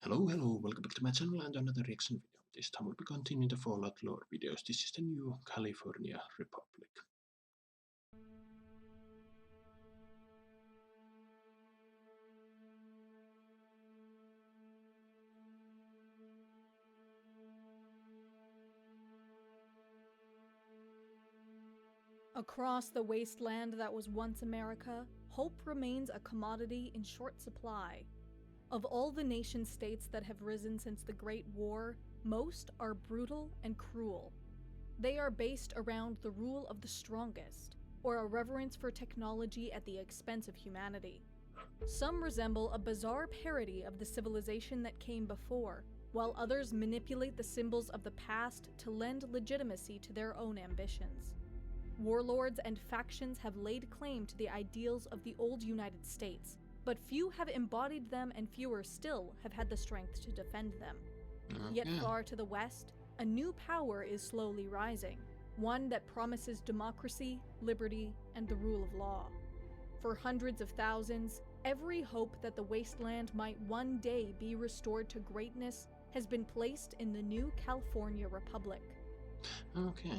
Hello, welcome back to my channel and another reaction video. This time we'll be continuing the Fallout lore videos. This is the new California Republic. Across the wasteland that was once America, hope remains a commodity in short supply. Of all the nation-states that have risen since the Great War, most are brutal and cruel. They are based around the rule of the strongest, or a reverence for technology at the expense of humanity. Some resemble a bizarre parody of the civilization that came before, while others manipulate the symbols of the past to lend legitimacy to their own ambitions. Warlords and factions have laid claim to the ideals of the old United States, but few have embodied them and fewer still have had the strength to defend them. Yet far to the west, a new power is slowly rising, one that promises democracy, liberty, and the rule of law. For hundreds of thousands, every hope that the wasteland might one day be restored to greatness has been placed in the new California Republic.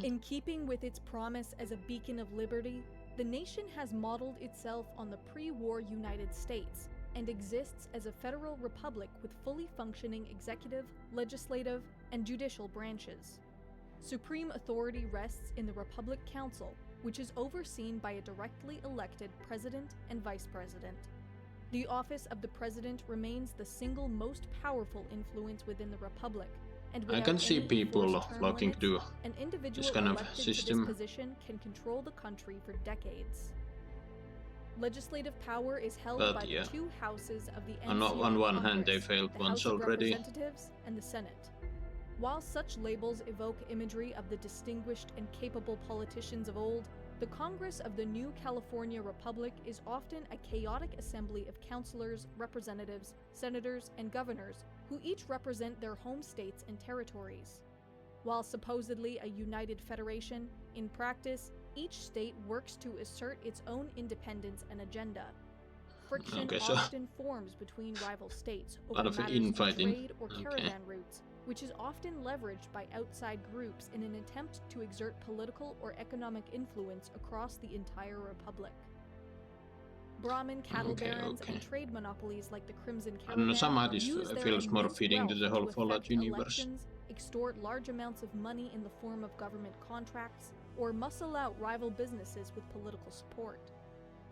In keeping with its promise as a beacon of liberty, the nation has modeled itself on the pre-war United States and exists as a federal republic with fully functioning executive, legislative, and judicial branches. Supreme authority rests in the Republic Council, which is overseen by a directly elected president and vice president. The office of the president remains the single most powerful influence within the republic, and I can see people flocking to an individual this kind of elected system. to this position can control the country for decades. Legislative power is held by the two houses of the NCR on one hand, they Congress, failed the once House of already. Representatives and the Senate. While such labels evoke imagery of the distinguished and capable politicians of old, the Congress of the new California Republic is often a chaotic assembly of councilors, representatives, senators, and governors who each represent their home states and territories. While supposedly a united federation, in practice, each state works to assert its own independence and agenda. Friction often forms between rival states over matters of trade or caravan routes, which is often leveraged by outside groups in an attempt to exert political or economic influence across the entire republic. Brahmin cattle barons and trade monopolies like the Crimson Caravan use their feels more immense fitting to the whole wealth to Fallout affect universe. elections, extort large amounts of money in the form of government contracts, or muscle out rival businesses with political support.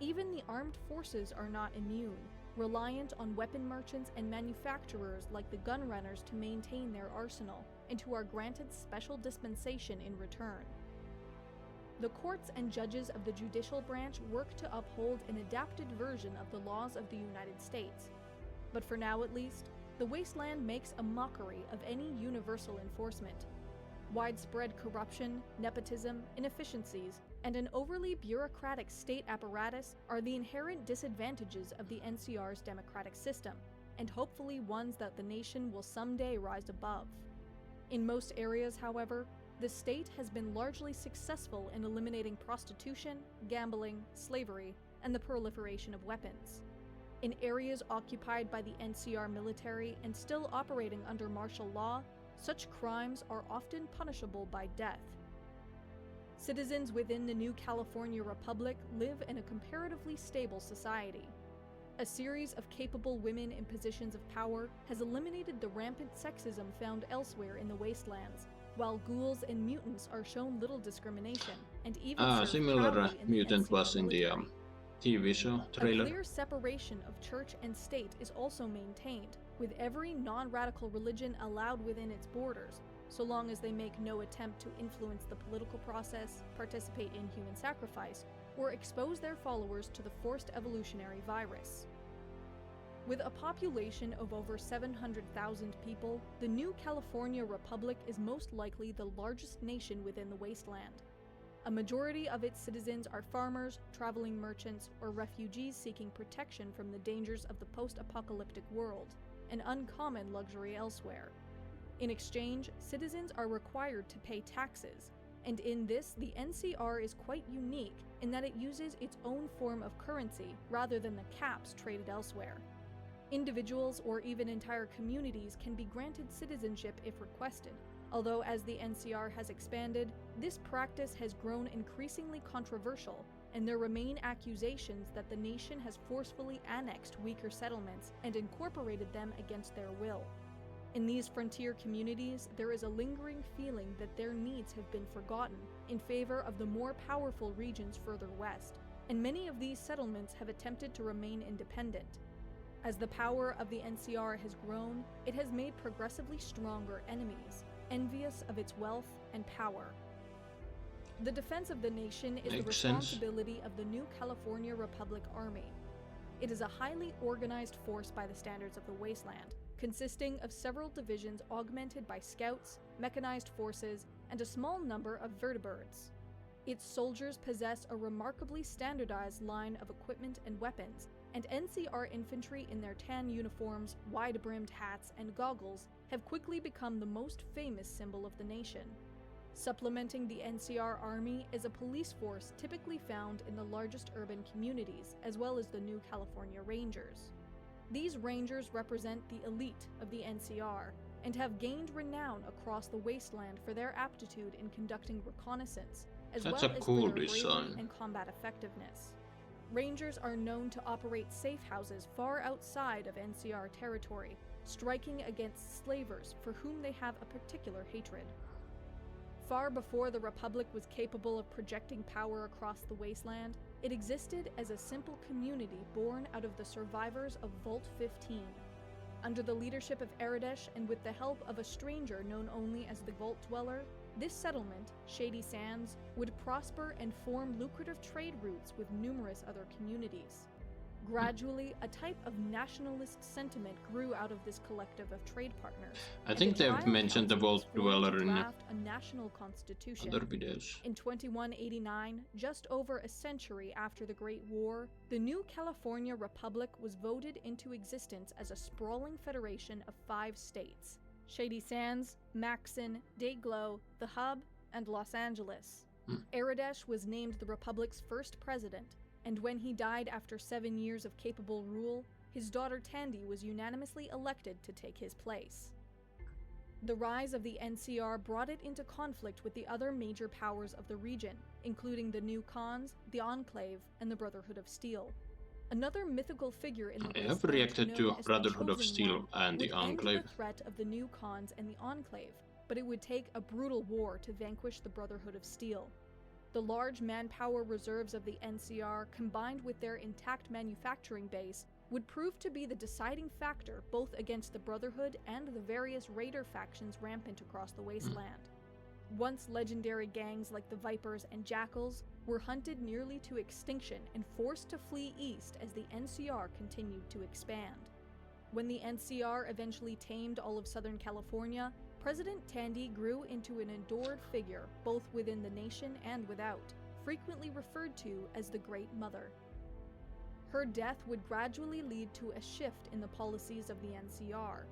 Even the armed forces are not immune, reliant on weapon merchants and manufacturers like the gunrunners to maintain their arsenal, and who are granted special dispensation in return. The courts and judges of the judicial branch work to uphold an adapted version of the laws of the United States. But for now at least, the wasteland makes a mockery of any universal enforcement. Widespread corruption, nepotism, inefficiencies, and an overly bureaucratic state apparatus are the inherent disadvantages of the NCR's democratic system, and hopefully ones that the nation will someday rise above. In most areas, however, the state has been largely successful in eliminating prostitution, gambling, slavery, and the proliferation of weapons. In areas occupied by the NCR military and still operating under martial law, such crimes are often punishable by death. Citizens within the new California Republic live in a comparatively stable society. A series of capable women in positions of power has eliminated the rampant sexism found elsewhere in the wastelands, while ghouls and mutants are shown little discrimination, and even similar mutant was in the TV show trailer. A clear separation of church and state is also maintained, with every non-radical religion allowed within its borders, so long as they make no attempt to influence the political process, participate in human sacrifice, or expose their followers to the forced evolutionary virus. With a population of over 700,000 people, the new California Republic is most likely the largest nation within the wasteland. A majority of its citizens are farmers, traveling merchants, or refugees seeking protection from the dangers of the post-apocalyptic world, an uncommon luxury elsewhere. In exchange, citizens are required to pay taxes, and in this, the NCR is quite unique in that it uses its own form of currency rather than the caps traded elsewhere. Individuals or even entire communities can be granted citizenship if requested, although as the NCR has expanded, this practice has grown increasingly controversial, and there remain accusations that the nation has forcefully annexed weaker settlements and incorporated them against their will. In these frontier communities, there is a lingering feeling that their needs have been forgotten in favor of the more powerful regions further west, and many of these settlements have attempted to remain independent. As the power of the NCR has grown, it has made progressively stronger enemies, envious of its wealth and power. The defense of the nation is the Makes sense. responsibility of the New California Republic Army. It is a highly organized force by the standards of the wasteland, consisting of several divisions augmented by scouts, mechanized forces, and a small number of vertibirds. Its soldiers possess a remarkably standardized line of equipment and weapons, and NCR infantry in their tan uniforms, wide-brimmed hats, and goggles have quickly become the most famous symbol of the nation. Supplementing the NCR Army is a police force typically found in the largest urban communities, as well as the New California Rangers. These Rangers represent the elite of the NCR and have gained renown across the wasteland for their aptitude in conducting reconnaissance, as That's well a as cool for their bravery design. and combat effectiveness. Rangers are known to operate safe houses far outside of NCR territory, striking against slavers for whom they have a particular hatred. Far before the Republic was capable of projecting power across the wasteland, it existed as a simple community born out of the survivors of Vault 15. Under the leadership of Aradesh and with the help of a stranger known only as the Vault Dweller, this settlement, Shady Sands, would prosper and form lucrative trade routes with numerous other communities. Gradually, a type of nationalist sentiment grew out of this collective of trade partners. I and think a they've trial mentioned the council was Vault formed to Dweller in draft a national constitution. other videos. In 2189, just over a century after the Great War, the New California Republic was voted into existence as a sprawling federation of 5 states: Shady Sands, Maxon, Dayglow, The Hub, and Los Angeles. Aradesh was named the Republic's first president, and when he died after 7 years of capable rule, his daughter Tandy was unanimously elected to take his place. The rise of the NCR brought it into conflict with the other major powers of the region, including the New Khans, the Enclave, and the Brotherhood of Steel. Another mythical figure in the I have wasteland, reacted to known as the Brotherhood of Chosen Steel One, and the would end Enclave. the threat of the New Khans and the Enclave, but it would take a brutal war to vanquish the Brotherhood of Steel. The large manpower reserves of the NCR, combined with their intact manufacturing base, would prove to be the deciding factor both against the Brotherhood and the various raider factions rampant across the wasteland. Once legendary gangs like the Vipers and Jackals were hunted nearly to extinction and forced to flee east as the NCR continued to expand. When the NCR eventually tamed all of Southern California, President Tandy grew into an adored figure both within the nation and without, frequently referred to as the Great Mother. Her death would gradually lead to a shift in the policies of the NCR.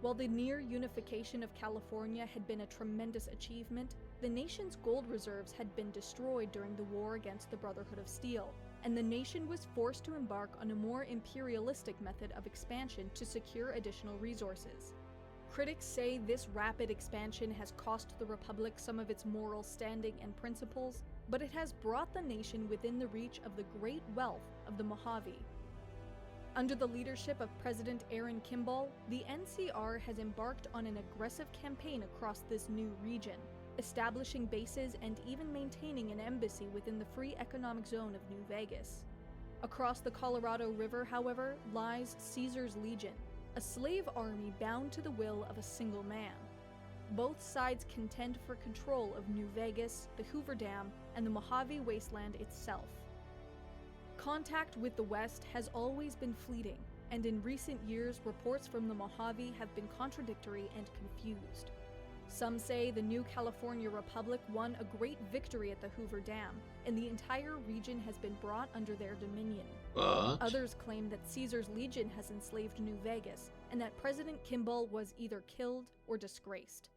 While the near unification of California had been a tremendous achievement, the nation's gold reserves had been destroyed during the war against the Brotherhood of Steel, and the nation was forced to embark on a more imperialistic method of expansion to secure additional resources. Critics say this rapid expansion has cost the Republic some of its moral standing and principles, but it has brought the nation within the reach of the great wealth of the Mojave. Under the leadership of President Aaron Kimball, the NCR has embarked on an aggressive campaign across this new region, establishing bases and even maintaining an embassy within the free economic zone of New Vegas. Across the Colorado River, however, lies Caesar's Legion, a slave army bound to the will of a single man. Both sides contend for control of New Vegas, the Hoover Dam, and the Mojave Wasteland itself. Contact with the West has always been fleeting, and in recent years reports from the Mojave have been contradictory and confused. Some say the New California Republic won a great victory at the Hoover Dam, and the entire region has been brought under their dominion. But Others claim that Caesar's Legion has enslaved New Vegas, and that President Kimball was either killed or disgraced.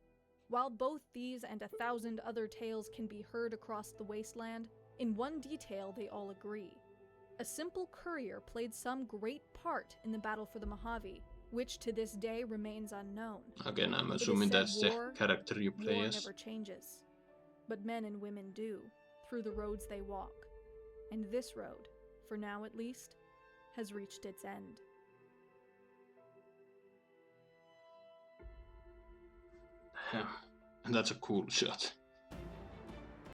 While both these and 1,000 other tales can be heard across the wasteland, in one detail they all agree. A simple courier played some great part in the battle for the Mojave, which to this day remains unknown. Again, I'm It is assuming said that's the character you play war as. never changes, but men and women do, through the roads they walk. And this road, for now at least, has reached its end. And that's a cool shot.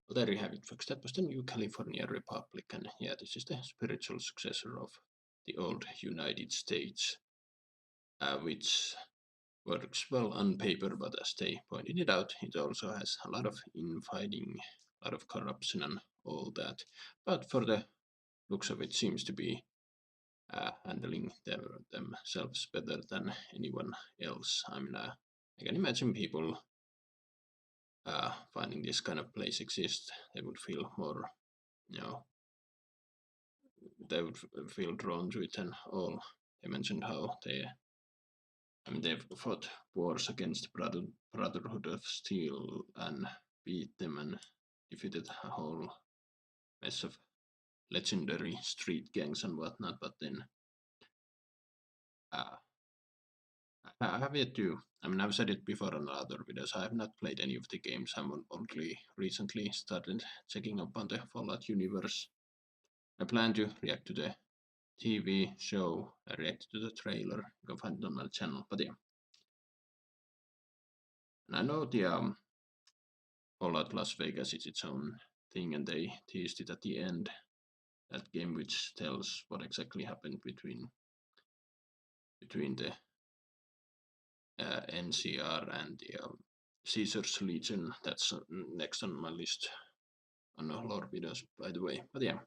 Well, there you have it, folks. That was the New California Republic, and yeah, this is the spiritual successor of the old United States, which works well on paper, but as they pointed it out, it also has a lot of infighting, a lot of corruption, and all that. But for the looks of it, seems to be handling themselves better than anyone else. I mean, I can imagine people finding this kind of place exists, they would feel more, they would feel drawn to it and all. They mentioned how they've fought wars against Brotherhood of Steel and beat them and defeated a whole mess of legendary street gangs and whatnot. But then I have yet to. I've said it before in other videos. I have not played any of the games. I'm only recently started checking up on the Fallout universe. I plan to react to the TV show. I reacted to the trailer. You can find it on my channel. But yeah, and I know the Fallout Las Vegas is its own thing, and they teased it at the end. That game, which tells what exactly happened between the NCR and the Caesar's Legion. That's next on my list on lore videos, by the way. But yeah,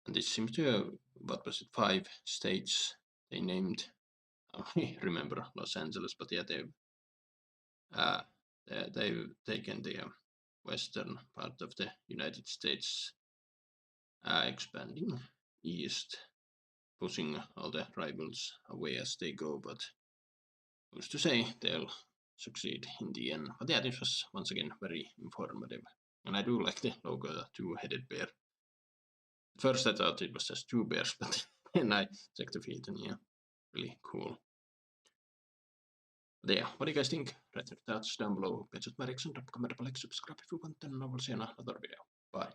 and this seems to what was it, 5 states they named. I only remember Los Angeles, but yeah, they've taken the western part of the United States, expanding east, pushing all the rivals away as they go. But who's to say they'll succeed in the end? But yeah, this was once again very informative, and I do like the logo, the 2-headed bear. At first I thought it was just 2 bears, but then I checked the feet, and yeah, really cool. But yeah, what do you guys think? Write your thoughts down below. Get my reaction, drop a comment, like, subscribe if you want, and I will see you in another video. Bye.